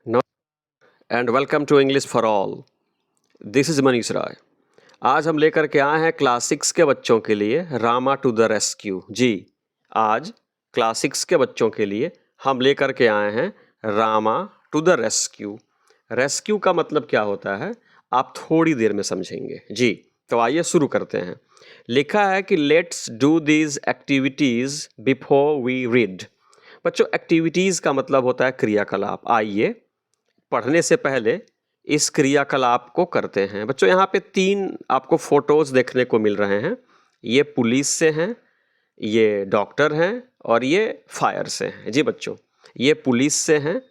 No and welcome to English for all. This is Manish Rai. आज हम लेकर के आए हैं क्लास 6 के बच्चों के लिए रामा टू द रेस्क्यू। जी, आज क्लास 6 के बच्चों के लिए हम लेकर के आए हैं Rama to the rescue. Rescue का मतलब क्या होता है आप थोड़ी देर में समझेंगे। जी, तो आइए शुरू करते हैं। लिखा है कि let's do these activities before we read. बच्चों, एक्टिविटीज़ का मतलब होता है क्रियाकलाप। आइए पढ़ने से पहले इस क्रियाकलाप को करते हैं। बच्चों, यहाँ पे 3 आपको फोटोज देखने को मिल रहे हैं। ये पुलिस से हैं, ये डॉक्टर हैं और ये फायर से हैं। जी बच्चों, ये पुलिस से हैं,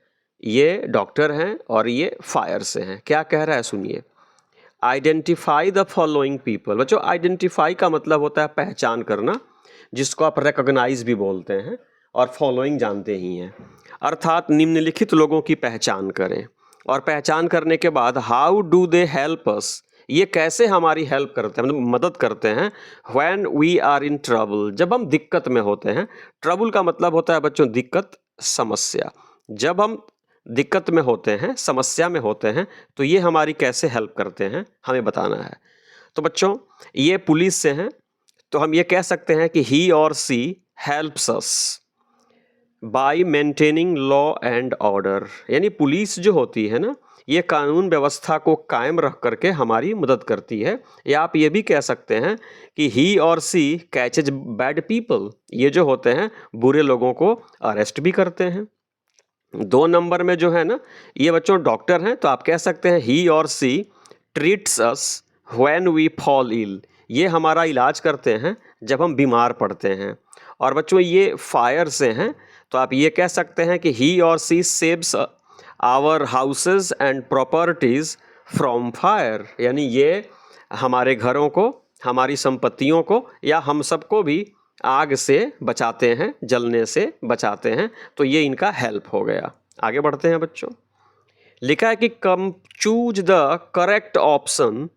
ये डॉक्टर हैं और ये फायर से हैं। क्या कह रहा है सुनिए। Identify the following people. बच्चों, आइडेंटिफाई का मतलब होता है पहचान करना, जिसको आप रिकॉग्नाइज भी बोलते हैं, और फॉलोइंग जानते ही हैं। अर्थात निम्नलिखित लोगों की पहचान करें और पहचान करने के बाद how do they help us, ये कैसे हमारी हेल्प करते हैं, मतलब मदद करते हैं। When we are in trouble, जब हम दिक्कत में होते हैं। ट्रबल का मतलब होता है बच्चों दिक्कत, समस्या। जब हम दिक्कत में होते हैं, समस्या में होते हैं, तो ये हमारी कैसे हेल्प करते हैं हमें बताना है। तो बच्चों, ये पुलिस से हैं, तो हम ये कह सकते हैं कि ही और she helps us by maintaining law and order. यानी पुलिस जो होती है ना, ये कानून व्यवस्था को कायम रख करके हमारी मदद करती है। या आप ये भी कह सकते हैं कि ही और सी कैचेज बैड पीपल। ये जो होते हैं बुरे लोगों को अरेस्ट भी करते हैं। 2 नंबर में जो है ना, ये बच्चों डॉक्टर हैं, तो आप कह सकते हैं ही और she treats us when we fall ill. ये हमारा इलाज करते हैं जब हम बीमार पड़ते हैं। और बच्चों, ये फायर से हैं, तो आप ये कह सकते हैं कि ही और she saves our houses and properties from fire. यानी ये हमारे घरों को, हमारी संपत्तियों को या हम सबको भी आग से बचाते हैं, जलने से बचाते हैं। तो ये इनका हेल्प हो गया। आगे बढ़ते हैं बच्चों। लिखा है कि come choose the correct option,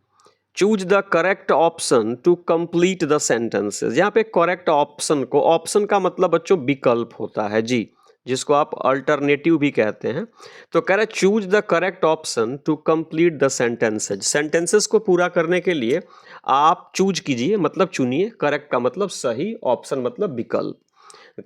choose the correct option to complete the sentences. यहाँ पे करेक्ट ऑप्शन को, ऑप्शन का मतलब बच्चों विकल्प होता है। जी, जिसको आप अल्टरनेटिव भी कहते हैं। तो कह रहे choose the correct option to complete the sentences. Sentences को पूरा करने के लिए आप चूज कीजिए, मतलब चुनिए। करेक्ट का मतलब सही, ऑप्शन मतलब विकल्प।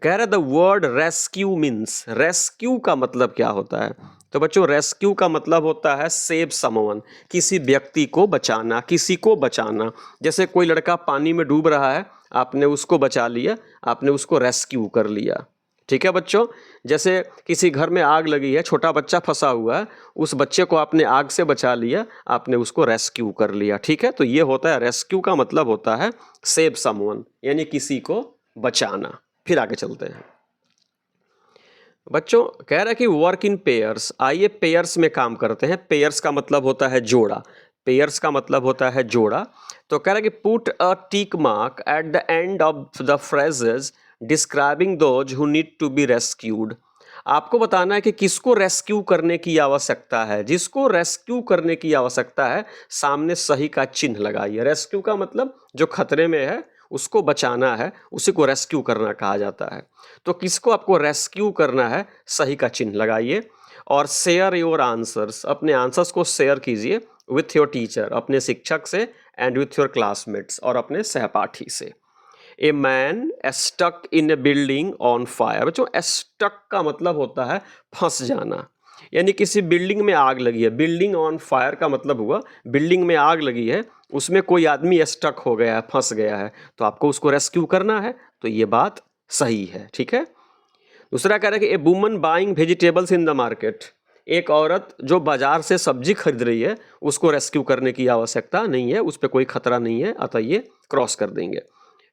कह रहे the word rescue means, rescue का मतलब क्या होता है। तो बच्चों, रेस्क्यू का मतलब होता है सेव समवन, किसी व्यक्ति को बचाना, किसी को बचाना। जैसे कोई लड़का पानी में डूब रहा है, आपने उसको बचा लिया, आपने उसको रेस्क्यू कर लिया। ठीक है बच्चों। जैसे किसी घर में आग लगी है, छोटा बच्चा फंसा हुआ है, उस बच्चे को आपने आग से बचा लिया, आपने उसको रेस्क्यू कर लिया। ठीक है, तो ये होता है रेस्क्यू का मतलब होता है सेव समवन, यानी किसी को बचाना। फिर आगे चलते हैं बच्चों। कह रहा है कि वर्क इन पेयर्स। आइए पेयर्स में काम करते हैं। पेयर्स का मतलब होता है जोड़ा, पेयर्स का मतलब होता है जोड़ा। तो कह रहा है कि put a tick mark at the end of the phrases describing those who need to be rescued. आपको बताना है कि किसको रेस्क्यू करने की आवश्यकता है। जिसको रेस्क्यू करने की आवश्यकता है, सामने सही का चिन्ह लगाइए। रेस्क्यू का मतलब जो खतरे में है उसको बचाना है, उसी को रेस्क्यू करना कहा जाता है। तो किसको आपको रेस्क्यू करना है, सही का चिन्ह लगाइए। और शेयर योर आंसर्स, अपने आंसर्स को शेयर कीजिए विथ योर टीचर, अपने शिक्षक से, एंड विथ योर क्लासमेट्स, और अपने सहपाठी से। A man stuck in a building on fire. बच्चों, स्टक का मतलब होता है फंस जाना, यानी किसी बिल्डिंग में आग लगी है। बिल्डिंग ऑन फायर का मतलब हुआ बिल्डिंग में आग लगी है, उसमें कोई आदमी स्टक हो गया है, फंस गया है, तो आपको उसको रेस्क्यू करना है। तो ये बात सही है। ठीक है। दूसरा कह रहा है कि a woman buying vegetables in the market. एक औरत जो बाजार से सब्जी खरीद रही है, उसको रेस्क्यू करने की आवश्यकता नहीं है, उस पर कोई खतरा नहीं है, अतः ये क्रॉस कर देंगे।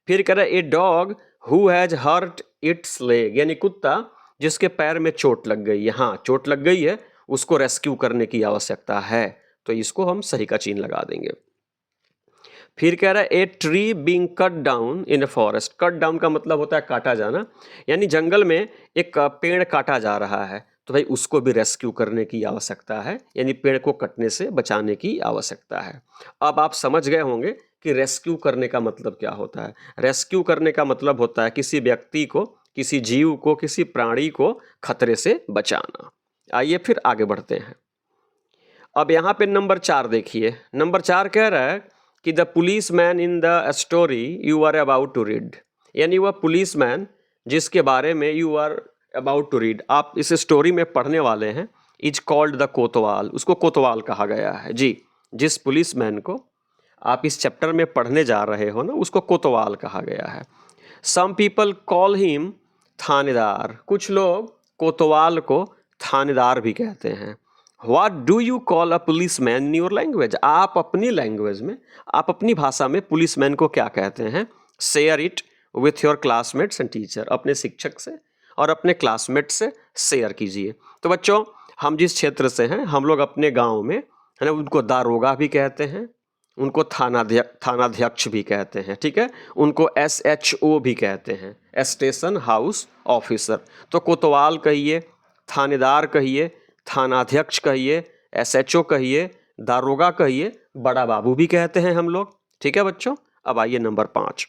फिर कह रहा है a dog who has hurt its leg, यानी कुत्ता जिसके पैर में चोट लग गई है। हाँ, चोट लग गई है, उसको रेस्क्यू करने की आवश्यकता है, तो इसको हम सही का चिन्ह लगा देंगे। फिर कह रहा है a tree being cut down in a forest. Cut down का मतलब होता है काटा जाना, यानी जंगल में एक पेड़ काटा जा रहा है, तो भाई उसको भी रेस्क्यू करने की आवश्यकता है, यानी पेड़ को कटने से बचाने की आवश्यकता है। अब आप समझ गए होंगे कि रेस्क्यू करने का मतलब क्या होता है। रेस्क्यू करने का मतलब होता है किसी व्यक्ति को, किसी जीव को, किसी प्राणी को खतरे से बचाना। आइए फिर आगे बढ़ते हैं। अब यहाँ पे नंबर 4 देखिए। नंबर 4 कह रहा है कि the police man in the story you are about to read, यानी वह पुलिस मैन जिसके बारे में you are about to read, आप इस स्टोरी में पढ़ने वाले हैं, इज कॉल्ड द कोतवाल, उसको कोतवाल कहा गया है जी। जिस पुलिस मैन को आप इस चैप्टर में पढ़ने जा रहे हो ना, उसको कोतवाल कहा गया है। सम पीपल कॉल हिम थानेदार, कुछ लोग कोतवाल को थानेदार भी कहते हैं। What do you call a policeman in your language? आप अपनी लैंग्वेज में, आप अपनी भाषा में पुलिसमैन को क्या कहते हैं? Share it with your classmates and teacher, अपने शिक्षक से और अपने क्लासमेट से शेयर कीजिए। तो बच्चों, हम जिस क्षेत्र से हैं, हम लोग अपने गांव में है ना, उनको दारोगा भी कहते हैं, उनको थानाध्यक्ष भी कहते हैं, ठीक है, उनको SHO भी कहते हैं, स्टेशन हाउस ऑफिसर। तो कोतवाल कहिए, थानेदार कहिए, थानाध्यक्ष कहिए, SHO कहिए, दारोगा कहिए, बड़ा बाबू भी कहते हैं हम लोग, ठीक है बच्चों। अब आइए नंबर 5,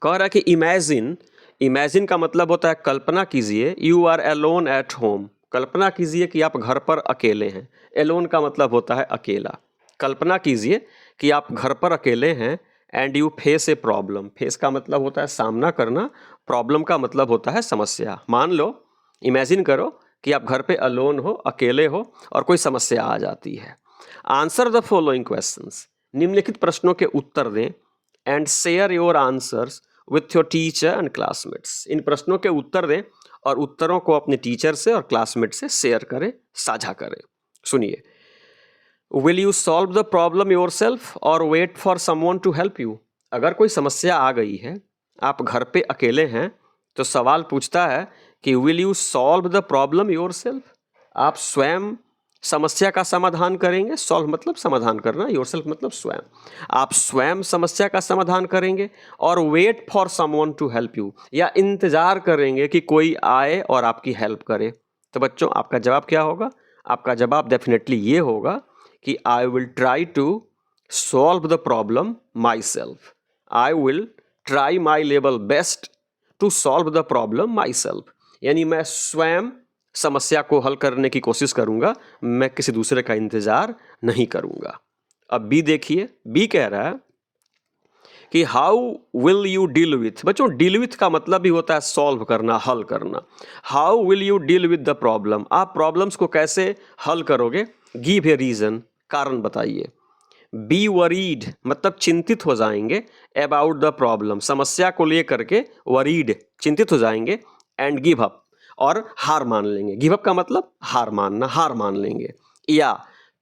कह रहा है कि इमेजिन, इमेजिन का मतलब होता है कल्पना कीजिए, you are alone at home, कल्पना कीजिए कि आप घर पर अकेले हैं। एलोन का मतलब होता है अकेला। कल्पना कीजिए कि आप घर पर अकेले हैं, and you face a problem, face का मतलब होता है सामना करना, प्रॉब्लम का मतलब होता है समस्या। मान लो, इमेजिन करो कि आप घर पे अलोन हो, अकेले हो और कोई समस्या आ जाती है। आंसर द फॉलोइंग क्वेश्चंस, निम्नलिखित प्रश्नों के उत्तर दें, and share your answers with your teacher and classmates, इन प्रश्नों के उत्तर दें और उत्तरों को अपने टीचर से और क्लासमेट से शेयर करें, साझा करें। सुनिए, will you solve the problem yourself or wait for someone to help you. अगर कोई समस्या आ गई है, आप घर पे अकेले हैं, तो सवाल पूछता है कि will you solve the problem your self, आप स्वयं समस्या का समाधान करेंगे। सॉल्व मतलब समाधान करना, योर सेल्फ मतलब स्वयं, आप स्वयं समस्या का समाधान करेंगे। और wait for someone to help you, या इंतजार करेंगे कि कोई आए और आपकी हेल्प करे। तो बच्चों, आपका जवाब क्या होगा? आपका जवाब डेफिनेटली ये होगा कि I will try to solve the problem myself, I will try my level best to solve the problem myself, यानी मैं स्वयं समस्या को हल करने की कोशिश करूंगा, मैं किसी दूसरे का इंतजार नहीं करूंगा। अब बी देखिए, बी कह रहा है कि how will you deal with. बच्चों, डील विथ का मतलब भी होता है सॉल्व करना, हल करना। How will you deal with the problem, आप प्रॉब्लम्स को कैसे हल करोगे? गिव ए रीजन, कारण बताइए। बी वरीड मतलब चिंतित हो जाएंगे, अबाउट द प्रॉब्लम, समस्या को लेकर के वरीड, चिंतित हो जाएंगे, एंड गिव अप, और हार मान लेंगे। गिव अप का मतलब हार मानना, हार मान लेंगे। या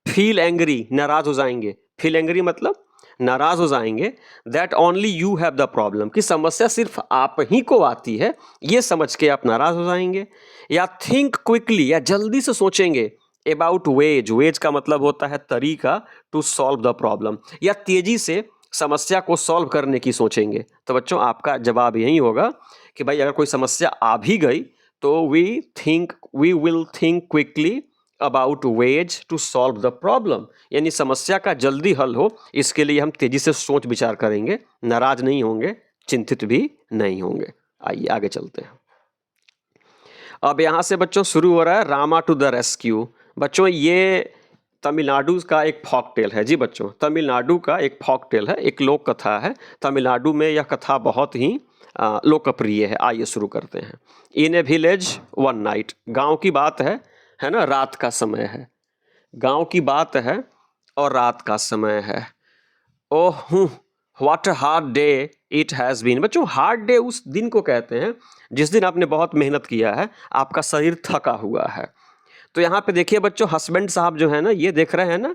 फील एंग्री, नाराज हो जाएंगे, फील एंग्री मतलब नाराज हो जाएंगे, that only you have the problem, कि समस्या सिर्फ आप ही को आती है, ये समझ के आप नाराज हो जाएंगे। या थिंक क्विकली, या जल्दी से सोचेंगे, अबाउट वेज, वेज का मतलब होता है तरीका, टू सॉल्व द प्रॉब्लम, या तेजी से समस्या को सॉल्व करने की सोचेंगे। तो बच्चों, आपका जवाब यही होगा कि भाई अगर कोई समस्या आ भी गई तो we will think quickly about ways to solve the problem, यानी समस्या का जल्दी हल हो, इसके लिए हम तेजी से सोच विचार करेंगे, नाराज नहीं होंगे, चिंतित भी नहीं होंगे। आइए आगे चलते हैं। अब यहाँ से बच्चों शुरू हो रहा है रामा टू द रेस्क्यू। बच्चों, ये तमिलनाडु का एक फॉक टेल है जी। बच्चों, तमिलनाडु का एक फॉक टेल है, एक लोक कथा है। तमिलनाडु में यह कथा बहुत ही लोकप्रिय है। आइए शुरू करते हैं। इन ए विलेज वन नाइट, गांव की बात है ना, रात का समय है, गांव की बात है और रात का समय है। Oh what a hard day it has been. बच्चों, हार्ड डे उस दिन को कहते हैं जिस दिन आपने बहुत मेहनत किया है, आपका शरीर थका हुआ है। तो यहाँ पे देखिए बच्चों, हस्बैंड साहब जो है ना, ये देख रहे हैं ना,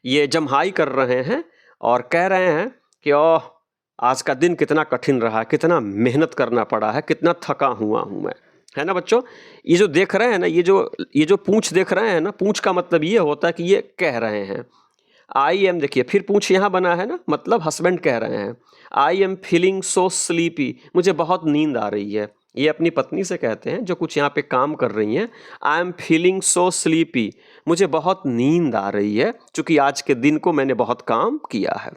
ये जम्हाई कर रहे हैं और कह रहे हैं कि ओह आज का दिन कितना कठिन रहा, कितना मेहनत करना पड़ा है, कितना थका हुआ हूँ मैं, है ना बच्चों। ये जो देख रहे हैं ना, ये जो पूंछ देख रहे हैं ना, पूंछ का मतलब ये होता है कि ये कह रहे हैं। आई एम, देखिए फिर पूंछ यहाँ बना है ना, मतलब हस्बैंड कह रहे हैं, I am feeling so sleepy, मुझे बहुत नींद आ रही है। ये अपनी पत्नी से कहते हैं जो कुछ यहाँ पे काम कर रही हैं। I am feeling so sleepy, मुझे बहुत नींद आ रही है, क्योंकि आज के दिन को मैंने बहुत काम किया है।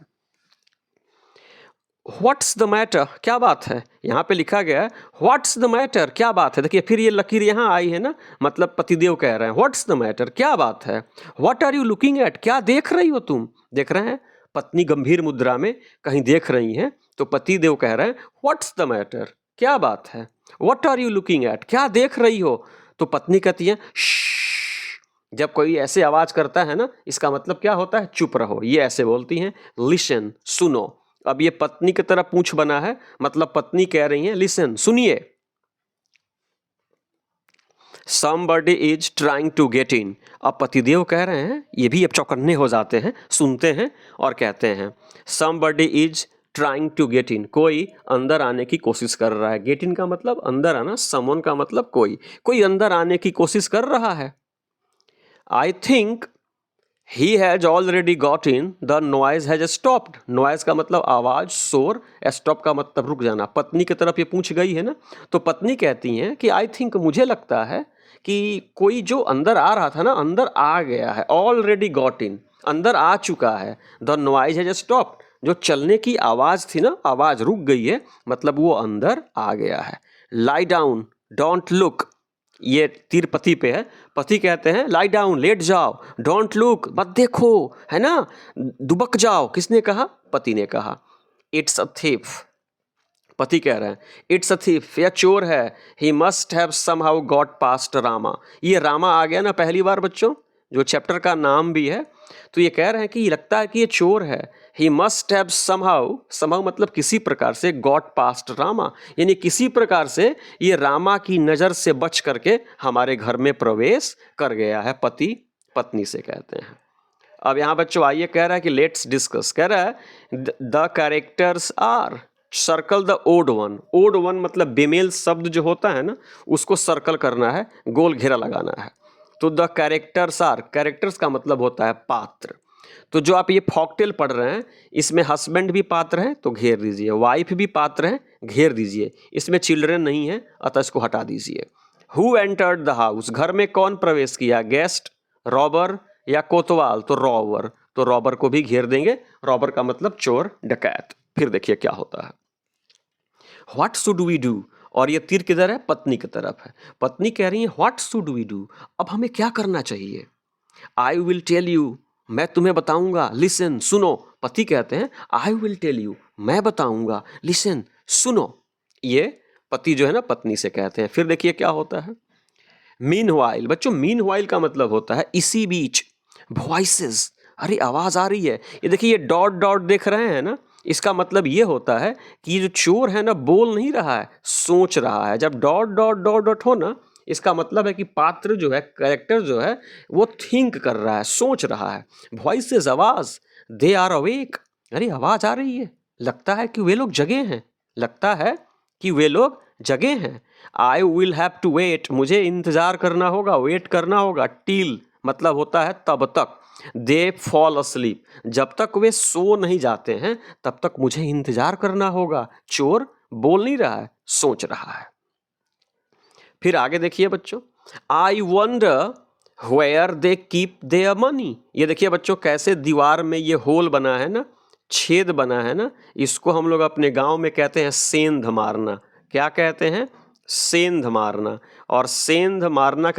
व्हाट्स द मैटर, क्या बात है। यहाँ पे लिखा गया है व्हाट्स द मैटर, क्या बात है। देखिए फिर ये लकीर यहाँ आई है ना, मतलब पतिदेव कह रहे हैं व्हाट्स द मैटर, क्या बात है। What are you looking at, क्या देख रही हो तुम। देख रहे हैं, पत्नी गंभीर मुद्रा में कहीं देख रही हैं, तो पतिदेव कह रहे हैं व्हाट्स द मैटर, क्या बात है। What are you looking at, क्या देख रही हो। तो पत्नी कहती है श्श्श। जब कोई ऐसे आवाज करता है ना, इसका मतलब क्या होता है, चुप रहो। ये ऐसे बोलती हैं लिसन, सुनो। अब ये पत्नी की तरह पूंछ बना है, मतलब पत्नी कह रही है लिसन, सुनिए। somebody is trying to get in, अब पतिदेव कह रहे हैं, ये भी अब चौकन्ने हो जाते हैं, सुनते हैं और कहते हैं somebody is trying to get in, कोई अंदर आने की कोशिश कर रहा है। get in का मतलब अंदर आना, someone का मतलब कोई अंदर आने की कोशिश कर रहा है। I think he has already got in, the noise has stopped, noise का मतलब आवाज, शोर, stop का मतलब रुक जाना। पत्नी की तरफ ये पूछ गई है ना, तो पत्नी कहती हैं कि आई थिंक, मुझे लगता है कि कोई जो अंदर आ रहा था ना, अंदर आ गया है। ऑलरेडी गॉट इन, अंदर आ चुका है। द नॉइज हैज स्टॉप्ड, जो चलने की आवाज थी ना, आवाज रुक गई है, मतलब वो अंदर आ गया है। लाई डाउन, डोंट लुक, ये तीर पति पे है। पति कहते हैं लाई डाउन, लेट जाओ, डोंट लुक, मत देखो, है ना, दुबक जाओ। किसने कहा, पति ने कहा। इट्स अ थीफ, पति कह रहे हैं इट्स अ थीफ, यह चोर है। He must have somehow got past Rama, ये रामा आ गया ना पहली बार बच्चों, जो चैप्टर का नाम भी है। तो ये कह रहे हैं कि ये लगता है कि ये चोर है। He must have somehow, somehow मतलब किसी प्रकार से, गॉट पास्ट रामा यानी किसी प्रकार से ये रामा की नज़र से बच करके हमारे घर में प्रवेश कर गया है, पति पत्नी से कहते हैं। अब यहाँ बच्चों आइए, कह रहा है कि लेट्स डिस्कस, कह रहा है the characters are, circle the odd one. Odd one मतलब बेमेल शब्द जो होता है ना, उसको सर्कल करना है, गोल घेरा लगाना है। तो द कैरेक्टर्स आर, कैरेक्टर्स का मतलब होता है पात्र। तो जो आप ये फॉकटेल पढ़ रहे हैं, इसमें हस्बैंड भी पात्र है तो घेर दीजिए, वाइफ भी पात्र है घेर दीजिए, इसमें चिल्ड्रन नहीं है अतः इसको हटा दीजिए। हु एंटर्ड द हाउस, घर में कौन प्रवेश किया, गेस्ट, रॉबर या कोतवाल, तो रॉबर, तो रॉबर को भी घेर देंगे। रॉबर का मतलब चोर, डकैत। फिर देखिए क्या होता है, व्हाट शुड वी डू, और ये तीर किधर है, पत्नी की तरफ है। पत्नी कह रही है व्हाट शुड वी डू, अब हमें क्या करना चाहिए। आई विल टेल यू, मैं तुम्हें बताऊंगा। लिसन, सुनो, पति कहते हैं आई विल टेल यू, मैं बताऊंगा। लिसन, सुनो, ये पति जो है ना पत्नी से कहते हैं। फिर देखिए क्या होता है, मीनवाइल, बच्चों मीनवाइल का मतलब होता है इसी बीच। वॉइसेस, अरे आवाज आ रही है। ये देखिए ये डॉट डॉट देख रहे हैं ना, इसका मतलब ये होता है कि ये जो चोर है ना, बोल नहीं रहा है, सोच रहा है। जब डॉट डॉट डॉट डॉट हो ना, इसका मतलब है कि पात्र जो है, कैरेक्टर जो है, वो थिंक कर रहा है, सोच रहा है। वॉइसेस, आवाज, दे आर अवेक, अरे आवाज आ रही है, लगता है कि वे लोग जगे हैं, लगता है कि वे लोग जगे हैं। I will have to wait, मुझे इंतजार करना होगा, वेट करना होगा। टील मतलब होता है तब तक। दे फॉल अस्लीप, जब तक वे सो नहीं जाते हैं तब तक मुझे इंतजार करना होगा। चोर बोल नहीं रहा है, सोच रहा है। फिर आगे देखिए बच्चों, I wonder where they keep their money. ये देखिए बच्चों कैसे दीवार में ये होल बना है ना, छेद बना है ना, इसको हम लोग अपने गांव में कहते हैं सेंध मारना। क्या कहते हैं, सेंध मारना। और सेंध मारना,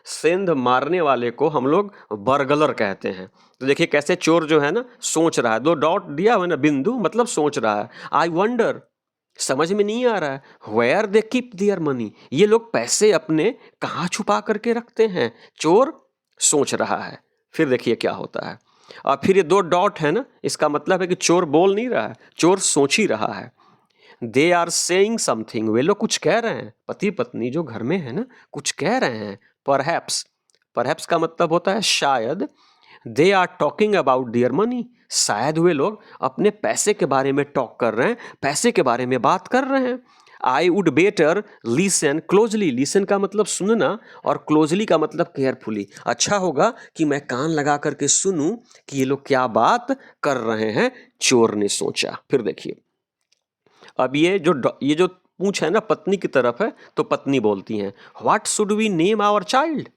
सेंध मारने वाले को हम लोग बरगलर कहते हैं। तो देखिए कैसे चोर जो है ना सोच रहा है, दो डॉट दिया हुआ ना, बिंदु मतलब सोच रहा है। आई वंडर, समझ में नहीं आ रहा है, where they keep their money, ये लोग पैसे अपने कहाँ छुपा करके रखते हैं। चोर सोच रहा है। फिर देखिए क्या होता है, और फिर ये दो डॉट है ना, इसका मतलब है कि चोर बोल नहीं रहा है, चोर सोच ही रहा है। दे आर सेइंग समथिंग, वे लोग कुछ कह रहे हैं। पति पत्नी जो घर में है ना, कुछ कह रहे हैं। परहैप्स, परहैप्स का मतलब होता है शायद। They are talking about their money, शायद वे लोग अपने पैसे के बारे में टॉक कर रहे हैं, पैसे के बारे में बात कर रहे हैं। I would better listen closely, listen का मतलब सुनना और क्लोजली का मतलब केयरफुली। अच्छा होगा कि मैं कान लगा करके सुनूं कि ये लोग क्या बात कर रहे हैं, चोर ने सोचा। फिर देखिए अब ये जो पूछ है ना पत्नी की तरफ है, तो पत्नी बोलती हैं what should we name our child,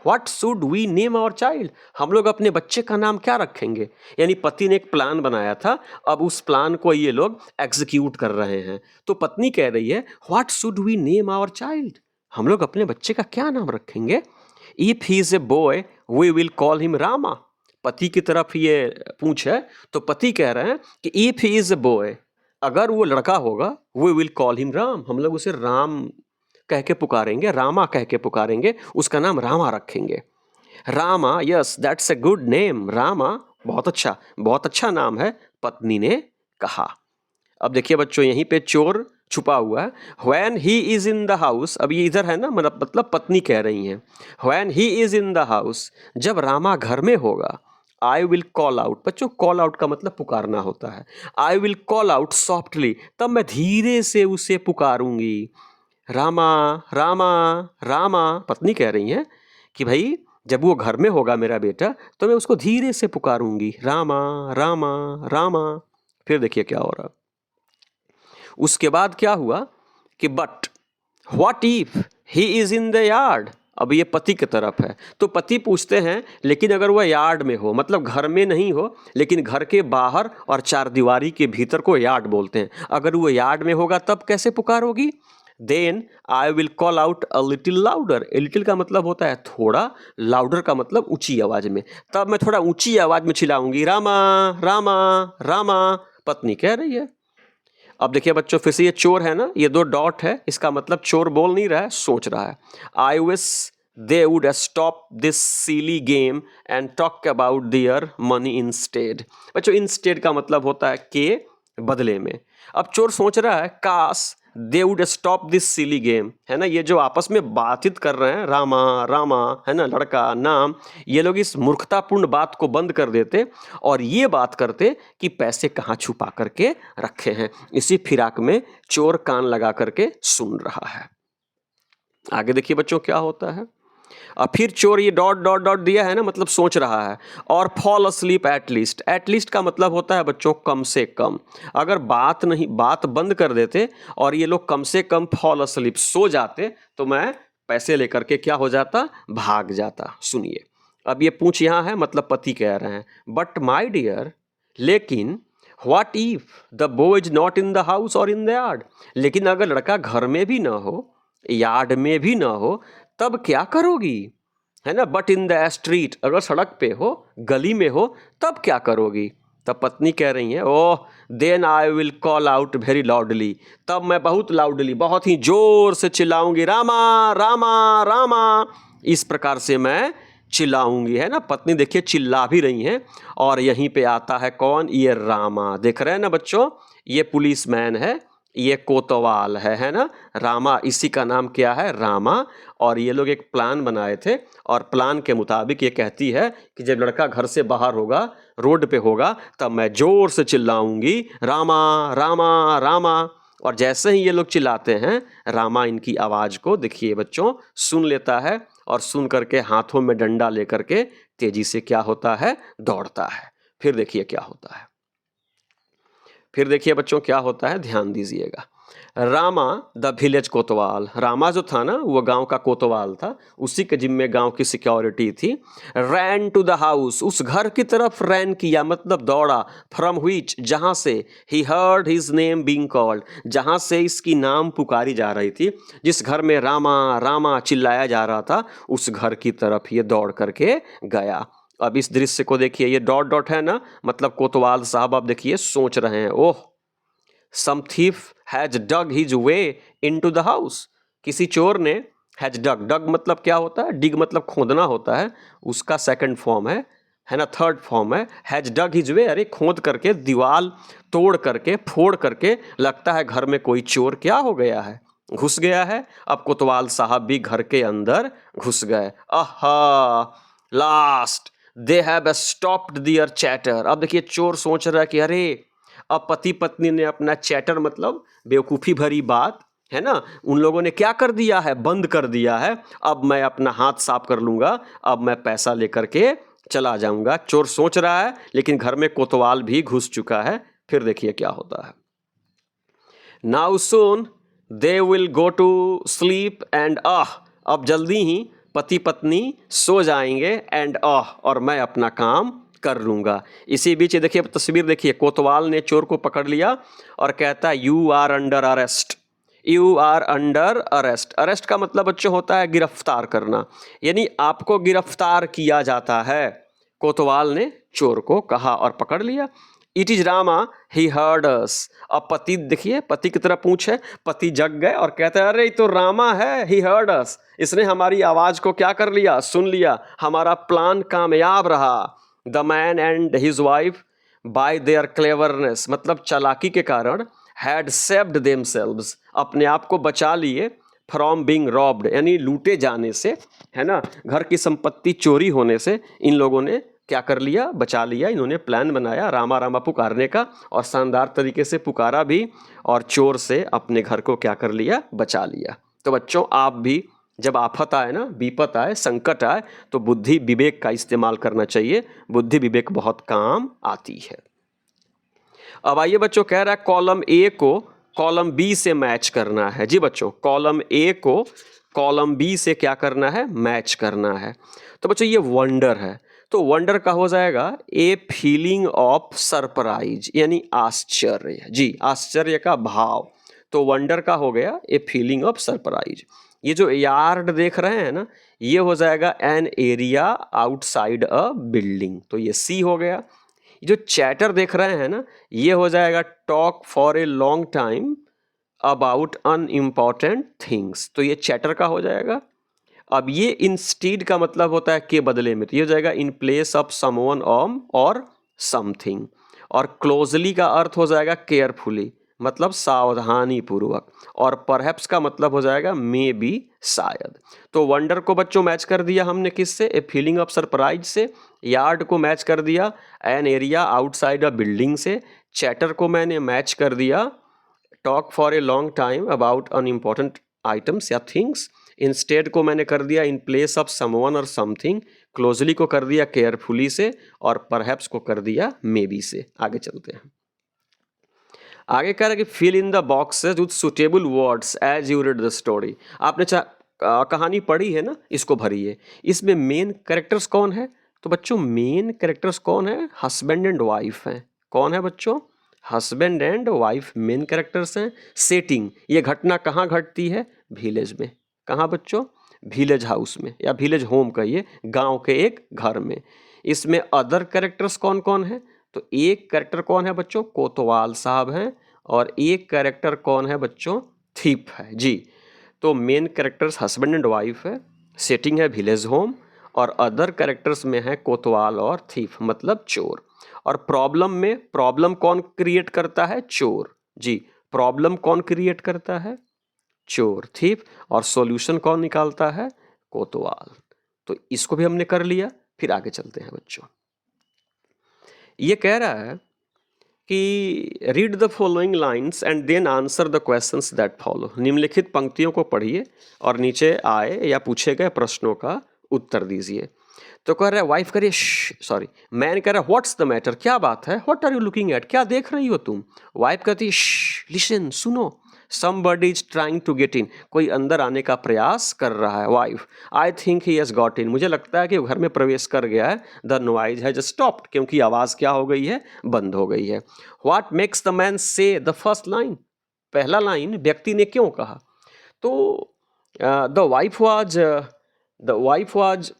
what should we name our child, हम लोग अपने बच्चे का नाम क्या रखेंगे। यानी पति ने एक प्लान बनाया था, अब उस प्लान को ये लोग एग्जीक्यूट कर रहे हैं। तो पत्नी कह रही है what should we name our child, हम लोग अपने बच्चे का क्या नाम रखेंगे। If he is a boy we will call him Rama, पति की तरफ ये पूछ है, तो पति कह रहे हैं कि if he is a boy, अगर वो लड़का होगा, we will call him Ram, हम लोग उसे राम कह के पुकारेंगे, रामा कह के पुकारेंगे, उसका नाम रामा रखेंगे। Rama, yes that's a good name, Rama बहुत अच्छा नाम है, पत्नी ने कहा। अब देखिए बच्चों, यहीं पे चोर छुपा हुआ है। When he is in the house, अब ये इधर है ना, मतलब पत्नी कह रही हैं when he is in the house, जब रामा घर में होगा, आई विल कॉल आउट, बच्चों कॉल आउट का मतलब पुकारना होता है, I will call out softly, तब मैं धीरे से उसे पुकारूंगी, रामा रामा रामा। पत्नी कह रही हैं कि भाई जब वो घर में होगा मेरा बेटा, तो मैं उसको धीरे से पुकारूंगी, रामा रामा रामा। फिर देखिए क्या हो रहा, उसके बाद क्या हुआ कि but what if he is in the yard, अब ये पति की तरफ है, तो पति पूछते हैं लेकिन अगर वह यार्ड में हो, मतलब घर में नहीं हो, लेकिन घर के बाहर और चार दीवारी के भीतर को यार्ड बोलते हैं, अगर वो यार्ड में होगा तब कैसे पुकारोगी। Then I will call out a little louder, little का मतलब होता है थोड़ा, लाउडर का मतलब ऊंची आवाज में, तब मैं थोड़ा ऊंची आवाज में चिल्लाऊंगी, रामा रामा रामा, पत्नी कह रही है। अब देखिए बच्चों, फिर से ये चोर है ना, ये दो डॉट है, इसका मतलब चोर बोल नहीं रहा है, सोच रहा है। I wish they would stop this silly game and talk about their money instead. बच्चों इंस्टेड का मतलब होता है के बदले में। अब चोर सोच रहा है काश दे would stop this silly game, है ना, ये जो आपस में बातचीत कर रहे हैं रामा रामा, है ना, लड़का नाम, ये लोग इस मूर्खतापूर्ण बात को बंद कर देते और ये बात करते कि पैसे कहाँ छुपा करके रखे हैं। इसी फिराक में चोर कान लगा करके सुन रहा है। आगे देखिए बच्चों क्या होता है। और फिर चोर ये डॉट डॉट डॉट दिया है ना, मतलब सोच रहा है, और फॉल अस्लीप एटलीस्ट, एटलीस्ट का मतलब होता है बच्चों कम से कम, अगर बात बंद कर देते और ये लोग कम से कम फॉल अस्लीप सो जाते, तो मैं पैसे लेकर के क्या हो जाता, भाग जाता। सुनिए, अब ये पूछ यहाँ है, मतलब पति कह रहे हैं बट माई डियर, लेकिन what if the boy is not in the house और इन द यार्ड, लेकिन अगर लड़का घर में भी ना हो, यार्ड में भी ना हो, तब क्या करोगी, है ना। बट इन द स्ट्रीट, अगर सड़क पे हो, गली में हो, तब क्या करोगी। तब पत्नी कह रही है oh then I will call out very loudly, तब मैं बहुत लाउडली, बहुत ही जोर से चिल्लाऊंगी, रामा रामा रामा, इस प्रकार से मैं चिल्लाऊंगी, है ना। पत्नी देखिए चिल्ला भी रही हैं। और यहीं पे आता है कौन, ये रामा, देख रहे हैं ना बच्चों, ये पुलिसमैन है, ये कोतवाल है ना। रामा, इसी का नाम क्या है, रामा। और ये लोग एक प्लान बनाए थे और प्लान के मुताबिक ये कहती है कि जब लड़का घर से बाहर होगा, रोड पे होगा, तब मैं जोर से चिल्लाऊंगी, रामा रामा रामा। और जैसे ही ये लोग चिल्लाते हैं, रामा इनकी आवाज़ को देखिए बच्चों सुन लेता है और सुन करके हाथों में डंडा लेकर के तेजी से क्या होता है, दौड़ता है। फिर देखिए क्या होता है, फिर देखिए बच्चों क्या होता है, ध्यान दीजिएगा। रामा द विलेज कोतवाल, रामा जो था ना वो गांव का कोतवाल था, उसी के जिम्मे गांव की सिक्योरिटी थी। रैन टू द हाउस, उस घर की तरफ रैन किया, मतलब दौड़ा। फ्रॉम व्हिच, जहां से, he heard his name being called, जहां से इसकी नाम पुकारी जा रही थी, जिस घर में रामा रामा चिल्लाया जा रहा था, उस घर की तरफ ये दौड़ करके गया। अब इस दृश्य को देखिए, ये डॉट डॉट है ना, मतलब कोतवाल साहब आप देखिए सोच रहे हैं, oh some thief has dug his way into the house, किसी चोर ने, हैज डग, डग मतलब क्या होता है, डिग मतलब खोदना होता है, उसका सेकंड फॉर्म है ना, थर्ड फॉर्म है हैज डग हिज वे, अरे खोद करके, दीवार तोड़ करके, फोड़ करके, लगता है घर में कोई चोर क्या हो गया है, घुस गया है। अब कोतवाल साहब भी घर के अंदर घुस गए। Aha, last they have stopped their chatter. अब देखिए चोर सोच रहा है कि अरे अब पति पत्नी ने अपना चैटर मतलब बेवकूफ़ी भरी बात, है ना, उन लोगों ने क्या कर दिया है, बंद कर दिया है। अब मैं अपना हाथ साफ कर लूँगा, अब मैं पैसा लेकर के चला जाऊँगा, चोर सोच रहा है, लेकिन घर में कोतवाल भी घुस चुका है। फिर देखिए क्या होता है। Now soon they will go to sleep and अब जल्दी ही पति पत्नी सो जाएंगे एंड और मैं अपना काम कर लूँगा। इसी बीच ये देखिए तस्वीर देखिए, कोतवाल ने चोर को पकड़ लिया और कहता है you are under arrest, you are under arrest. Arrest का मतलब बच्चों होता है गिरफ्तार करना, यानी आपको गिरफ्तार किया जाता है। कोतवाल ने चोर को कहा और पकड़ लिया। It is Rama he heard us. अब पति देखिए, पति की तरह पूछ है, पति जग गए और कहते हैं अरे ये तो रामा है, ही हर्ड अस, इसने हमारी आवाज को क्या कर लिया, सुन लिया, हमारा प्लान कामयाब रहा। The man and his wife bye there cleverness, मतलब चालाकी के कारण, हैड सेव्ड देमसेल्व्स, अपने आप को बचा लिए, फ्रॉम बीइंग रॉब्ड, यानी लूटे जाने से, है ना, घर की संपत्ति चोरी होने से इन लोगों ने क्या कर लिया, बचा लिया। इन्होंने प्लान बनाया रामा रामा पुकारने का और शानदार तरीके से पुकारा भी और चोर से अपने घर को क्या कर लिया, बचा लिया। तो बच्चों आप भी जब आफत आए ना, विपत आए, संकट आए, तो बुद्धि विवेक का इस्तेमाल करना चाहिए। बुद्धि विवेक बहुत काम आती है। अब आइए बच्चों, कह रहा है कॉलम ए को कॉलम बी से मैच करना है। जी बच्चों, कॉलम ए को कॉलम बी से क्या करना है, मैच करना है। तो बच्चों ये वंडर है, तो वंडर का हो जाएगा ए फीलिंग ऑफ सरप्राइज, यानी आश्चर्य। जी, आश्चर्य का भाव। तो वंडर का हो गया ए फीलिंग ऑफ सरप्राइज। ये जो यार्ड देख रहे हैं ना, ये हो जाएगा an area outside a building, तो ये सी हो गया। जो चैटर देख रहे हैं ना, ये हो जाएगा talk for a long time about unimportant things, तो ये चैटर का हो जाएगा। अब ये इंस्टीड का मतलब होता है के बदले में, तो ये हो जाएगा इन प्लेस ऑफ समवन और समथिंग। और क्लोजली का अर्थ हो जाएगा केयरफुली, मतलब सावधानी पूर्वक। और परहैप्स का मतलब हो जाएगा मे बी, शायद। तो वंडर को बच्चों मैच कर दिया हमने किससे, ए फीलिंग ऑफ सरप्राइज से। यार्ड को मैच कर दिया an area outside a building से। चैटर को मैंने मैच कर दिया talk for a long time about unimportant items या थिंग्स। इंस्टेड को मैंने कर दिया इन प्लेस ऑफ समवन और समथिंग। क्लोजली को कर दिया केयरफुली से और परहैप्स को कर दिया मे बी से। आगे चलते हैं। आगे कह रहा है कि fill in the boxes with suitable words as you read the story. आपने कहानी पढ़ी है ना, इसको भरिए। इसमें मेन कैरेक्टर्स कौन है, तो बच्चों मेन कैरेक्टर्स कौन है, हस्बैंड एंड वाइफ हैं। कौन है बच्चों, husband and wife main characters हैं। सेटिंग, ये घटना कहाँ घटती है, विलेज में। कहाँ बच्चों, विलेज हाउस में या विलेज होम कहिए, गांव के एक घर में। इसमें अदर कैरेक्टर्स कौन कौन है, तो एक कैरेक्टर कौन है बच्चों, कोतवाल साहब हैं, और एक कैरेक्टर कौन है बच्चों, थीप है। जी, तो main characters husband and wife है, सेटिंग है विलेज होम, और अदर कैरेक्टर्स में है कोतवाल और थीप, मतलब चोर। और प्रॉब्लम में, प्रॉब्लम कौन क्रिएट करता है, चोर। जी, प्रॉब्लम कौन क्रिएट करता है, चोर, थीप। और सॉल्यूशन कौन निकालता है, कोतवाल। तो इसको भी हमने कर लिया। फिर आगे चलते हैं बच्चों। ये कह रहा है कि read the following lines and then answer the questions that follow. निम्नलिखित पंक्तियों को पढ़िए और नीचे आए या पूछे गए प्रश्नों का उत्तर दीजिए। तो कह रहा है वाइफ करिए सॉरी, मैन कह रहा है व्हाट्स द मैटर, क्या बात है, what are you looking at, क्या देख रही हो तुम। वाइफ कहती है लिसन, सुनो, somebody is trying to get in, कोई अंदर आने का प्रयास कर रहा है। Wife, I think he has got in, मुझे लगता है कि वो घर में प्रवेश कर गया है। द नॉइज हैज स्टॉप्ड, क्योंकि आवाज क्या हो गई है, बंद हो गई है। What makes the man say the first line, पहला लाइन व्यक्ति ने क्यों कहा। तो the wife was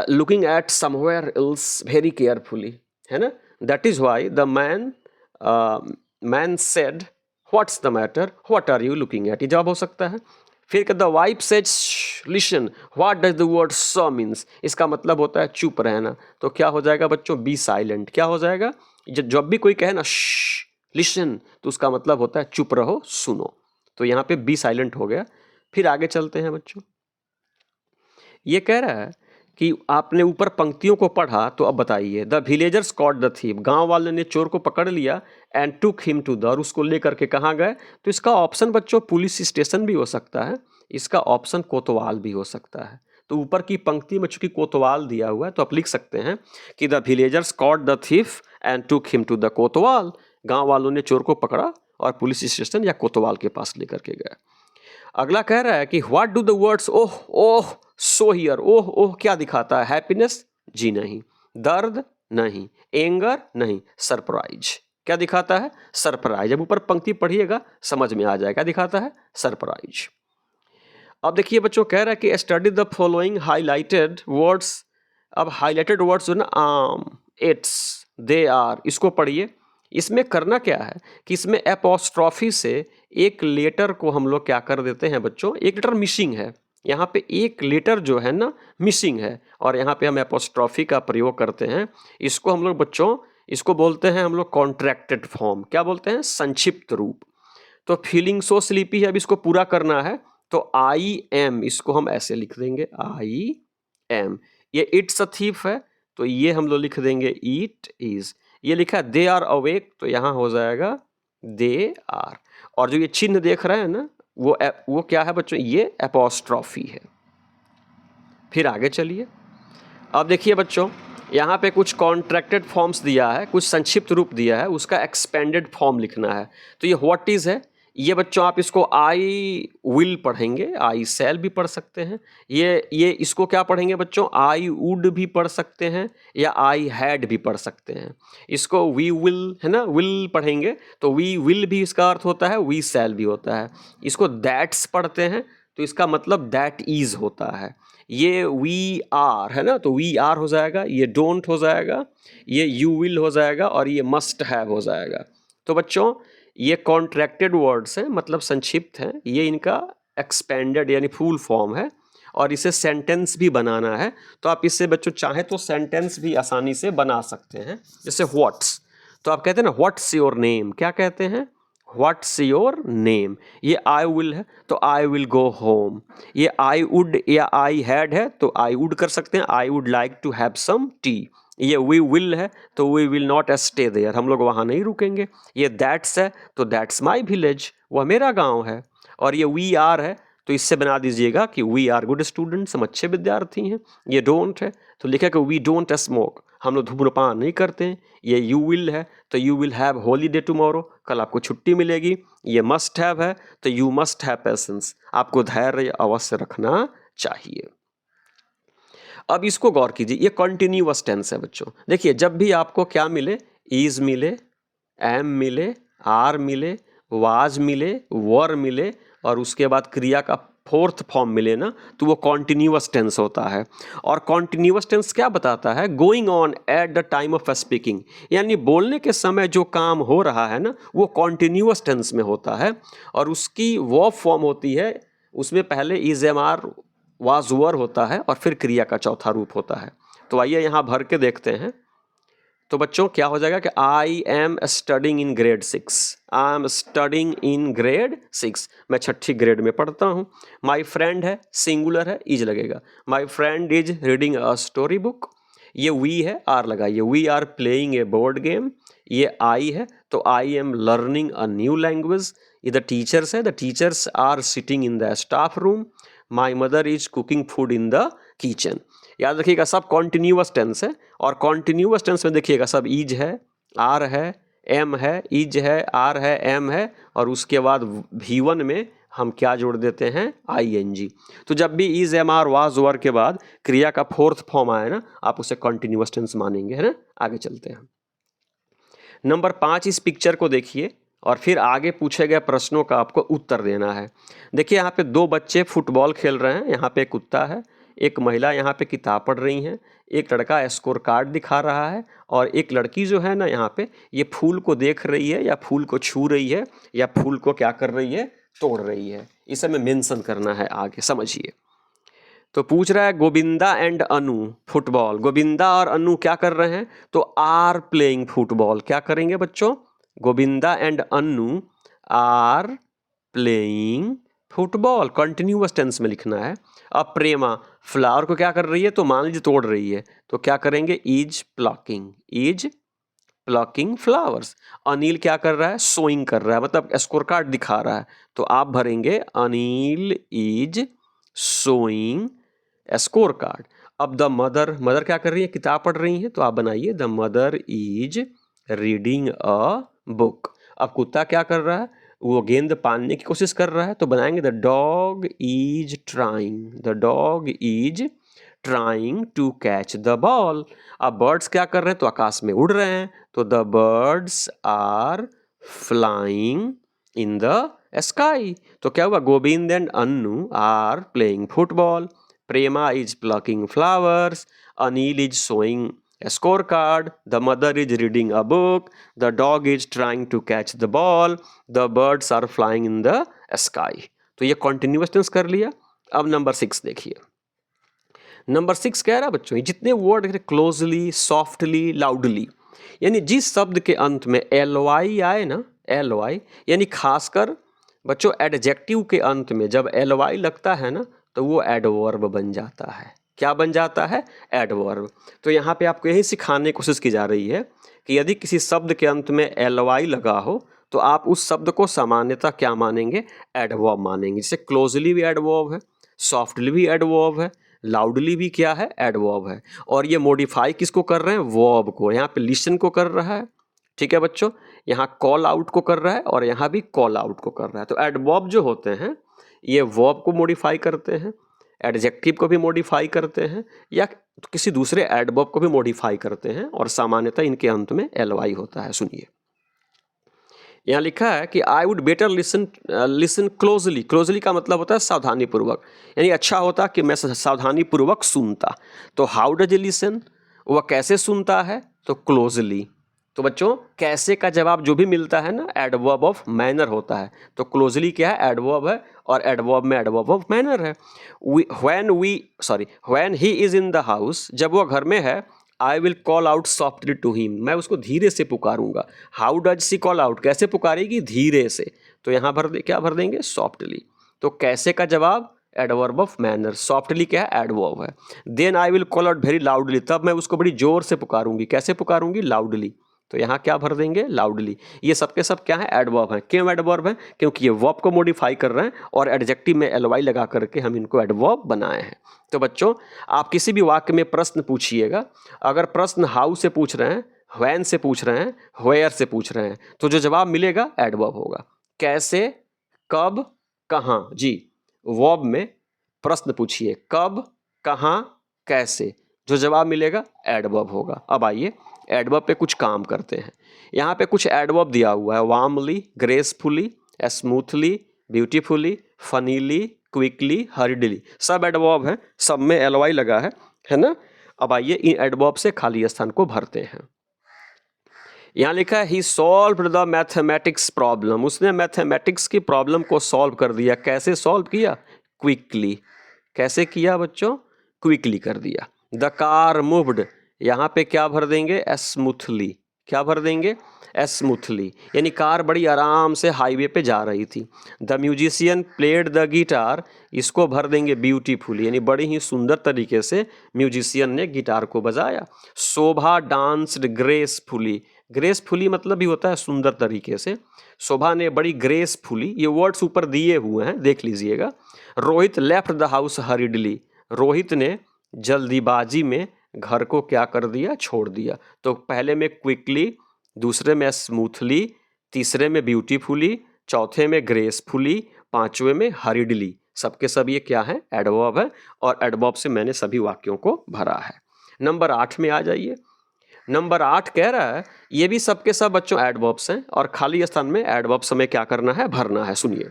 looking at somewhere else very carefully, है ना। That is why the man said what's the matter, what are you looking at, ये जवाब हो सकता है। फिर the wife says listen, what does the word so means, इसका मतलब होता है चुप रहना। तो क्या हो जाएगा बच्चों, बी साइलेंट। क्या हो जाएगा, जब भी कोई कहे ना लिसन, तो उसका मतलब होता है चुप रहो, सुनो। तो यहाँ पे बी साइलेंट हो गया। फिर आगे चलते हैं बच्चों। ये कह रहा है कि आपने ऊपर पंक्तियों को पढ़ा, तो अब बताइए। The villagers caught the thief, गांव वाले ने चोर को पकड़ लिया, and took him to the, और उसको लेकर के कहाँ गए। तो इसका ऑप्शन बच्चों पुलिस स्टेशन भी हो सकता है, इसका ऑप्शन कोतवाल भी हो सकता है। तो ऊपर की पंक्ति में चूंकि कोतवाल दिया हुआ है, तो आप लिख सकते हैं कि the villagers caught the thief and took him to the कोतवाल, गाँव वालों ने चोर को पकड़ा और पुलिस स्टेशन या कोतवाल के पास लेकर के गए। अगला कह रहा है कि what do the words oh oh so here, oh oh क्या दिखाता है? हैप्पीनेस? जी नहीं। दर्द? नहीं। एंगर? नहीं। सरप्राइज क्या दिखाता है? सरप्राइज। जब ऊपर पंक्ति पढ़िएगा समझ में आ जाएगा, क्या दिखाता है? सरप्राइज। अब देखिए बच्चों, कह रहा है कि study the following highlighted words. अब हाईलाइटेड वर्ड्स जो ना, आम, इट्स, दे आर, इसको पढ़िए। इसमें करना क्या है कि इसमें एपोस्ट्रॉफी से एक लेटर को हम लोग क्या कर देते हैं बच्चों, एक लेटर मिसिंग है, यहाँ पे एक लेटर जो है ना मिसिंग है, और यहाँ पे हम एपोस्ट्रॉफी का प्रयोग करते हैं। इसको हम लोग बच्चों, इसको बोलते हैं हम लोग कॉन्ट्रैक्टेड फॉर्म। क्या बोलते हैं? संक्षिप्त रूप। तो फीलिंग सो स्लीपी है, अब इसको पूरा करना है, तो आई एम, इसको हम ऐसे लिख देंगे, आई एम। ये इट्स अ थीफ है, तो ये हम लोग लिख देंगे इट इज। ये लिखा है दे आर अवेक, तो यहाँ हो जाएगा दे आर। और जो ये चिन्ह देख रहे हैं ना, वो क्या है बच्चों? ये एपोस्ट्रॉफी है। फिर आगे चलिए। अब देखिए बच्चों, यहाँ पे कुछ कॉन्ट्रैक्टेड फॉर्म्स दिया है, कुछ संक्षिप्त रूप दिया है, उसका एक्सपेंडेड फॉर्म लिखना है। तो ये व्हाट इज है, ये बच्चों आप इसको आई विल पढ़ेंगे, आई शैल भी पढ़ सकते हैं। ये इसको क्या पढ़ेंगे बच्चों? आई वुड भी पढ़ सकते हैं, या आई हैड भी पढ़ सकते हैं। इसको वी विल, है ना, विल पढ़ेंगे, तो वी विल भी इसका अर्थ होता है, वी शैल भी होता है। इसको दैट्स पढ़ते हैं, तो इसका मतलब दैट इज होता है। ये वी आर है ना, तो वी आर हो जाएगा, ये डोंट हो जाएगा, ये यू विल हो जाएगा, और ये मस्ट हैव हो जाएगा। तो बच्चों ये कॉन्ट्रैक्टेड वर्ड्स हैं, मतलब संक्षिप्त हैं, ये इनका एक्सपेंडेड यानी फुल फॉर्म है, और इसे सेंटेंस भी बनाना है। तो आप इससे बच्चों चाहे तो सेंटेंस भी आसानी से बना सकते हैं। जैसे व्हाट्स, तो आप कहते हैं ना व्हाट्स योर नेम, क्या कहते हैं? What's your name. ये आई विल है, तो आई विल गो होम। ये आई वुड या आई हैड है, तो आई वुड कर सकते हैं, I would like to have some tea. ये वी विल है, तो we will not stay there, हम लोग वहाँ नहीं रुकेंगे। ये दैट्स है, तो दैट्स माई विलेज, वह मेरा गाँव है। और ये वी आर है, तो इससे बना दीजिएगा कि वी आर गुड स्टूडेंट्स, हम अच्छे विद्यार्थी हैं। ये डोंट है, तो लिखा कि वी डोंट स्मोक, हम लोग धूम्रपान नहीं करते हैं। ये यू विल है, तो you will have holiday tomorrow, कल आपको छुट्टी मिलेगी। ये मस्ट हैव है, तो यू मस्ट हैव पेशेंस, आपको धैर्य अवश्य रखना चाहिए। अब इसको गौर कीजिए, ये कंटिन्यूअस टेंस है बच्चों। देखिए जब भी आपको क्या मिले, इज मिले, एम मिले, आर मिले, वाज मिले, वर मिले, और उसके बाद क्रिया का फोर्थ फॉर्म मिले ना, तो वो कॉन्टिन्यूअस टेंस होता है। और कॉन्टिन्यूअस टेंस क्या बताता है? Going on at the time of speaking, यानी बोलने के समय जो काम हो रहा है ना, वो कॉन्टिन्यूअस टेंस में होता है। और उसकी वो फॉर्म होती है, उसमें पहले is am are was were होता है, और फिर क्रिया का चौथा रूप होता है। तो आइए यहाँ भर के देखते हैं। तो बच्चों क्या हो जाएगा कि I am studying in grade 6, I am studying in grade 6, मैं छठी ग्रेड में पढ़ता हूँ। माई फ्रेंड है, सिंगुलर है, इज लगेगा, my friend is reading a story book. ये वी है, आर लगाइए, we are playing a board game. ये आई है, तो I am learning a new language. ये द टीचर्स है, the teachers are sitting in the staff room. My mother is cooking food in the kitchen. याद रखिएगा सब continuous tense है, और कॉन्टिन्यूअस टेंस में देखिएगा सब इज है, आर है, एम है, इज है, आर है, एम है, और उसके बाद V1 में हम क्या जोड़ देते हैं? ING। तो जब भी इज, एम, आर, वाज, वर के बाद क्रिया का फोर्थ फॉर्म आए ना, आप उसे कॉन्टिन्यूअस टेंस मानेंगे, है ना। आगे चलते हैं। नंबर 5, इस पिक्चर को देखिए और फिर आगे पूछे गए प्रश्नों का आपको उत्तर देना है। देखिए यहाँ पे 2 बच्चे फुटबॉल खेल रहे हैं, यहाँ पे एक कुत्ता है, एक महिला यहाँ पे किताब पढ़ रही हैं, एक लड़का स्कोर कार्ड दिखा रहा है, और एक लड़की जो है ना यहाँ पे ये फूल को देख रही है, या फूल को छू रही है, या फूल को क्या कर रही है? तोड़ रही है। इसे हमें मेंशन करना है, आगे समझिए। तो पूछ रहा है Govinda and Anu football, Govinda और अनु क्या कर रहे हैं? तो आर प्लेइंग फुटबॉल। क्या करेंगे बच्चों? Govinda and Anu are playing football, continuous tense में लिखना है। अब प्रेमा फ्लावर को क्या कर रही है? तो मान लीजिए तोड़ रही है, तो क्या करेंगे? Is plucking, is plucking flowers. Anil क्या कर रहा है? सोइंग कर रहा है, मतलब स्कोर कार्ड दिखा रहा है, तो आप भरेंगे Anil is showing score card. अब द मदर, मदर क्या कर रही है? किताब पढ़ रही है, तो आप बनाइए the mother is reading a book. अब कुत्ता क्या कर रहा है? वो गेंद पाने की कोशिश कर रहा है, तो बनाएंगे the dog is trying, the dog is trying to catch the ball. अब बर्ड्स क्या कर रहे हैं, तो आकाश में उड़ रहे हैं, तो the birds are flying in the sky. तो क्या हुआ, Govind and Annu are playing football, Prema is plucking flowers, Anil is showing a scorecard, the mother is reading a book, the dog is trying to catch the ball, the birds are flying in the sky। तो ये continuous tense कर लिया। अब number 6 देखिए। Number 6 कह रहा है बच्चों, जितने वर्ड क्लोजली, सॉफ्टली, लाउडली, यानी जिस शब्द के अंत में एलवाई आए ना, एलवाई, यानी खासकर बच्चों एडजेक्टिव के अंत में जब एलवाई लगता है ना, तो वो एडवर्ब बन जाता है। क्या बन जाता है, एडवर्ब। तो यहाँ पे आपको यही सिखाने की कोशिश की जा रही है कि यदि किसी शब्द के अंत में एलवाई लगा हो तो आप उस शब्द को सामान्यतः क्या मानेंगे, एडवर्ब मानेंगे। जैसे क्लोजली भी एडवर्ब है, सॉफ्टली भी एडवर्ब है, लाउडली भी क्या है, एडवर्ब है। और ये मॉडिफाई किसको कर रहे हैं, वर्ब को। यहाँ पे लिसन को कर रहा है, ठीक है बच्चों, यहाँ कॉल आउट को कर रहा है और यहाँ भी कॉल आउट को कर रहा है। तो एडवर्ब जो होते हैं ये वर्ब को मॉडिफाई करते हैं, एडजेक्टिव को भी मॉडिफाई करते हैं, या किसी दूसरे एडवर्ब को भी मॉडिफाई करते हैं, और सामान्यतः इनके अंत में एलवाई होता है। सुनिए, यहाँ लिखा है कि I would better listen closely. Closely का मतलब होता है सावधानी पूर्वक, यानी अच्छा होता कि मैं सावधानी पूर्वक सुनता। तो हाउ डज ए लिसन, वह कैसे सुनता है, तो क्लोजली। तो बच्चों कैसे का जवाब जो भी मिलता है ना, एडवर्ब ऑफ मैनर होता है। तो क्लोजली क्या है, एडवर्ब है, और एडवर्ब में एडवर्ब ऑफ मैनर है। When he is in the house, जब वो घर में है, I will call out softly to him, मैं उसको धीरे से पुकारूंगा। How does she call out, कैसे पुकारेगी, धीरे से। तो यहाँ क्या भर देंगे, सॉफ्टली। तो कैसे का जवाब एडवर्ब ऑफ मैनर, सॉफ्टली क्या है, एडवर्ब है। Then I will call out very loudly, तब मैं उसको बड़ी जोर से पुकारूंगी। कैसे पुकारूंगी, लाउडली। तो यहाँ क्या भर देंगे, लाउडली। ये सबके सब क्या है, एडवर्ब है। क्यों एडवर्ब है, क्योंकि ये वर्ब को मॉडिफाई कर रहे हैं और एडजेक्टिव में एलवाई लगा करके हम इनको एडवर्ब बनाए हैं। तो बच्चों आप किसी भी वाक्य में प्रश्न पूछिएगा, अगर प्रश्न हाउ से पूछ रहे हैं, व्हेन से पूछ रहे हैं, वेयर से पूछ रहे हैं, तो जो जवाब मिलेगा एडवर्ब होगा। कैसे, कब, कहाँ, जी वर्ब में प्रश्न पूछिए, कब, कहाँ, कैसे, जो जवाब मिलेगा एडवर्ब होगा। अब आइए एडवर्ब पे कुछ काम करते हैं। यहाँ पे कुछ एडवर्ब दिया हुआ है, warmly, gracefully, smoothly, beautifully, funnily, quickly, hardly, सब एडवर्ब है, सब में एलवाई लगा है ना। अब आइए इन एडवर्ब से खाली स्थान को भरते हैं। यहाँ लिखा है ही सॉल्व्ड द मैथमेटिक्स प्रॉब्लम, उसने मैथमेटिक्स की प्रॉब्लम को सॉल्व कर दिया। कैसे सॉल्व किया, क्विकली। कैसे किया बच्चों, क्विकली कर दिया। द कार मूव्ड, यहाँ पे क्या भर देंगे, स्मूथली। क्या भर देंगे, स्मूथली, यानी कार बड़ी आराम से हाईवे पे जा रही थी। The musician played the guitar, इसको भर देंगे ब्यूटीफुली, यानी बड़ी ही सुंदर तरीके से म्यूजिशियन ने गिटार को बजाया। शोभा डांस्ड ग्रेसफुली, ग्रेसफुली मतलब भी होता है सुंदर तरीके से। शोभा ने बड़ी ग्रेसफुली, ये वर्ड्स ऊपर दिए हुए हैं, देख लीजिएगा। Rohit left the house हरिडली, Rohit ने जल्दीबाजी में घर को क्या कर दिया, छोड़ दिया। तो पहले में क्विकली, दूसरे में स्मूथली, तीसरे में ब्यूटीफुली, चौथे में ग्रेसफुली, पांचवें में हरिडली, सबके सब ये क्या है, एडवर्ब है, और एडवर्ब से मैंने सभी वाक्यों को भरा है। नंबर 8 में आ जाइए। नंबर 8 कह रहा है ये भी सबके सब बच्चों एडवर्ब्स हैं, और खाली स्थान में एडवर्ब्स में क्या करना है, भरना है। सुनिए,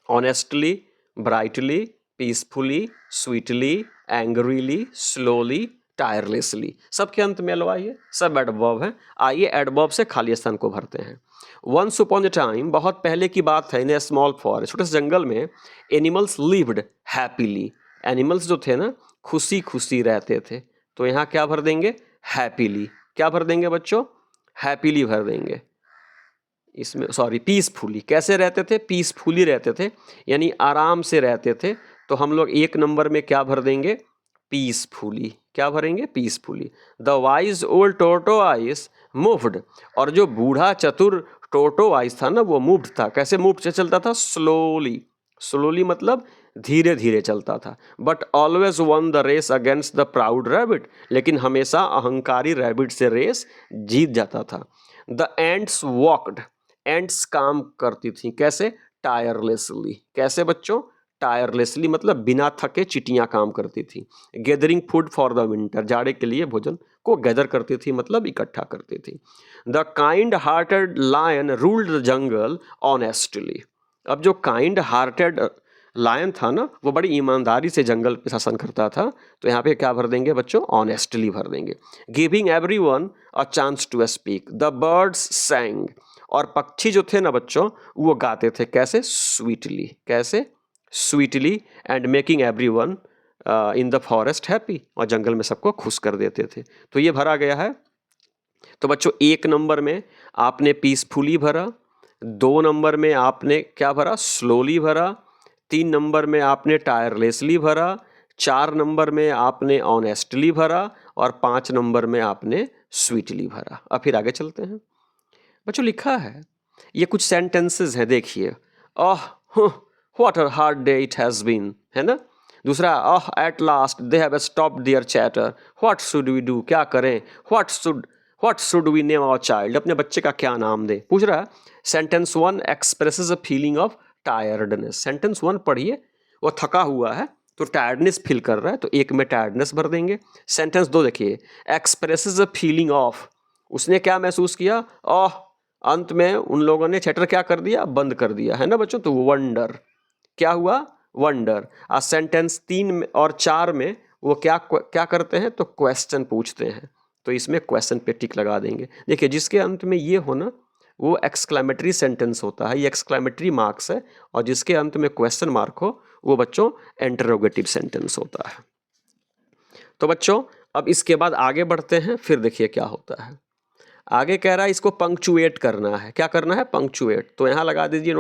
honestly, brightly, peacefully, sweetly, angrily, slowly, tirelessly, सबके अंत में एलवाई है, सब एडवर्ब है। आइए एडवर्ब से खाली स्थान को भरते हैं। वंस अपॉन ए टाइम, बहुत पहले की बात है, इन ए स्मॉल फॉरेस्ट, छोटे से जंगल में, एनिमल्स लिव्ड हैप्पीली, एनिमल्स जो थे ना खुशी खुशी रहते थे। तो यहाँ क्या भर देंगे, हैप्पीली। क्या भर देंगे बच्चों, हैप्पीली भर देंगे। इसमें पीसफुली, कैसे रहते थे, पीसफुली रहते थे, यानी आराम से रहते थे। तो हम लोग 1 नंबर में क्या भर देंगे, पीसफुली। क्या भरेंगे, peacefully. The wise old tortoise moved, और जो बूढ़ा चतुर टोर्टोआइस था ना वो मूव्ड था। कैसे मूव्ड चलता था, स्लोली। स्लोली मतलब धीरे धीरे चलता था। But always won the race against the proud rabbit, लेकिन हमेशा अहंकारी रैबिट से रेस जीत जाता था। द एंट्स वॉक्ड, एंट्स काम करती थी कैसे? टायरलेसली। कैसे बच्चों? टायरलेसली मतलब बिना थके चींटियां काम करती थी। Gathering food for the winter, जाड़े के लिए भोजन को गैदर करती थी मतलब इकट्ठा करती थी। The kind hearted lion ruled the jungle honestly. अब जो काइंड हार्टेड लायन था ना, वो बड़ी ईमानदारी से जंगल पे शासन करता था, तो यहाँ पे क्या भर देंगे बच्चों? ऑनेस्टली भर देंगे। Giving everyone a chance to speak, the birds sang. और पक्षी जो थे ना बच्चों, वो गाते थे कैसे? स्वीटली। कैसे? Sweetly. And making everyone in the forest happy, और जंगल में सबको खुश कर देते थे। तो ये भरा गया है। तो बच्चों 1 नंबर में आपने पीसफुली भरा, 2 नंबर में आपने क्या भरा? स्लोली भरा, 3 नंबर में आपने टायरलेसली भरा, 4 नंबर में आपने ऑनेस्टली भरा, और 5 नंबर में आपने स्वीटली भरा। अब फिर आगे चलते हैं। बच्चों लिखा है, ये कुछ सेंटेंसेस हैं, देखिए। Ah what a hard day it has been, है ना। दूसरा, ah at last they have stopped their chatter, what should we do, क्या करें? What should we name our child, अपने बच्चे का क्या नाम दे, पूछ रहा है। Sentence 1 expresses a feeling of tiredness. Sentence 1 पढ़िए, वो थका हुआ है तो टायर्डनेस फील कर रहा है, तो 1 में टायर्डनेस भर देंगे। सेंटेंस 2 देखिए, एक्सप्रेसेस अ फीलिंग ऑफ, उसने क्या महसूस किया? आह, अंत में उन लोगों ने चैटर क्या कर दिया? बंद कर दिया, है ना बच्चों। तो वंडर, क्या हुआ? वंडर। सेंटेंस 3 और 4 में वो क्या करते हैं? तो क्वेश्चन पूछते हैं, तो इसमें क्वेश्चन पे टिक लगा देंगे। देखिए, जिसके अंत में ये हो ना, वो एक्सक्लेमेटरी सेंटेंस होता है, ये एक्सक्लेमेटरी मार्क्स है, और जिसके अंत में क्वेश्चन मार्क हो वो बच्चों इंटरोगेटिव सेंटेंस होता है। तो बच्चों अब इसके बाद आगे बढ़ते हैं, फिर देखिए क्या होता है। आगे कह रहा है इसको पंक्चुएट करना है। क्या करना है? पंक्चुएट। तो यहाँ लगा दीजिए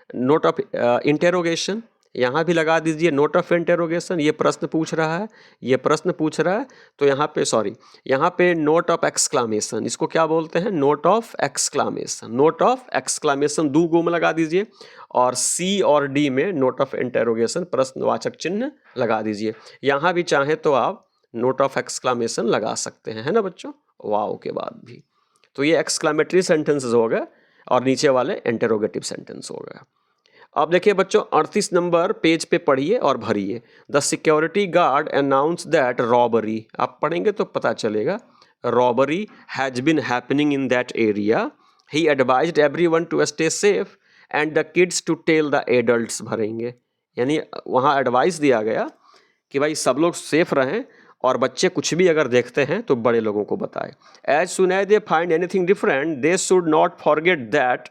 नोट ऑफ इंटेरोगेशन, यहाँ भी लगा दीजिए नोट ऑफ इंटेरोगेशन। ये प्रश्न पूछ रहा है, ये प्रश्न पूछ रहा है, तो यहाँ पे नोट ऑफ एक्सक्लामेशन, इसको क्या बोलते हैं? Note of exclamation. Note of exclamation 2 गुम लगा दीजिए, और सी और डी में नोट ऑफ इंटेरोगेशन प्रश्नवाचक चिन्ह लगा दीजिए। यहाँ भी चाहे तो आप नोट ऑफ एक्सक्लामेशन लगा सकते हैं, है ना बच्चों, वाओ के बाद भी। तो ये एक्सक्लामेटरी सेंटेंसेस हो गए, और नीचे वाले इंटेरोगेटिव सेंटेंस हो गए। अब देखिए बच्चों 38 नंबर पेज पे पढ़िए और भरिए। The security guard announce that robbery, आप पढ़ेंगे तो पता चलेगा। Robbery has been happening in that area, he advised everyone to stay safe and the kids to tell the adults, भरेंगे। यानी वहाँ एडवाइस दिया गया कि भाई सब लोग सेफ रहें, और बच्चे कुछ भी अगर देखते हैं तो बड़े लोगों को बताएं। As soon as they find anything different they should not forget that,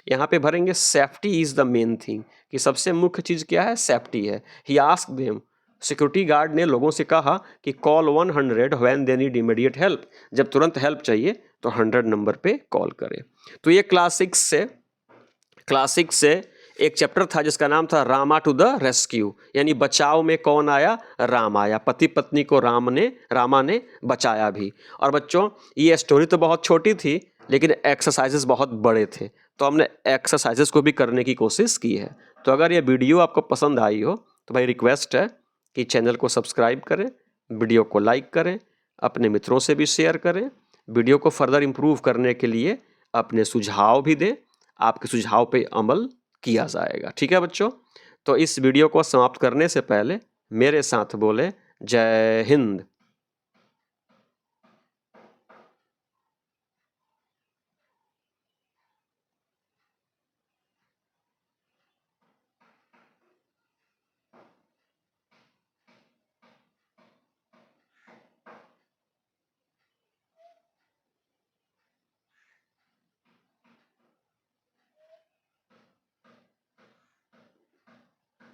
यहाँ पे भरेंगे safety is the main thing, कि सबसे मुख्य चीज़ क्या है? सेफ्टी है। He asked them, security guard ने लोगों से कहा कि call 100 when they need immediate help, जब तुरंत हेल्प चाहिए तो 100 नंबर पे कॉल करें। तो ये क्लास 6 से एक चैप्टर था जिसका नाम था रामा टू द रेस्क्यू, यानी बचाव में कौन आया? राम आया। पति पत्नी को रामा ने बचाया भी। और बच्चों ये स्टोरी तो बहुत छोटी थी, लेकिन एक्सरसाइजेस बहुत बड़े थे, तो हमने एक्सरसाइजेस को भी करने की कोशिश की है। तो अगर ये वीडियो आपको पसंद आई हो तो भाई रिक्वेस्ट है कि चैनल को सब्सक्राइब करें, वीडियो को लाइक करें, अपने मित्रों से भी शेयर करें। वीडियो को फर्दर इम्प्रूव करने के लिए अपने सुझाव भी दें, आपके सुझाव पे अमल किया जाएगा। ठीक है बच्चों, तो इस वीडियो को समाप्त करने से पहले मेरे साथ बोले जय हिंद।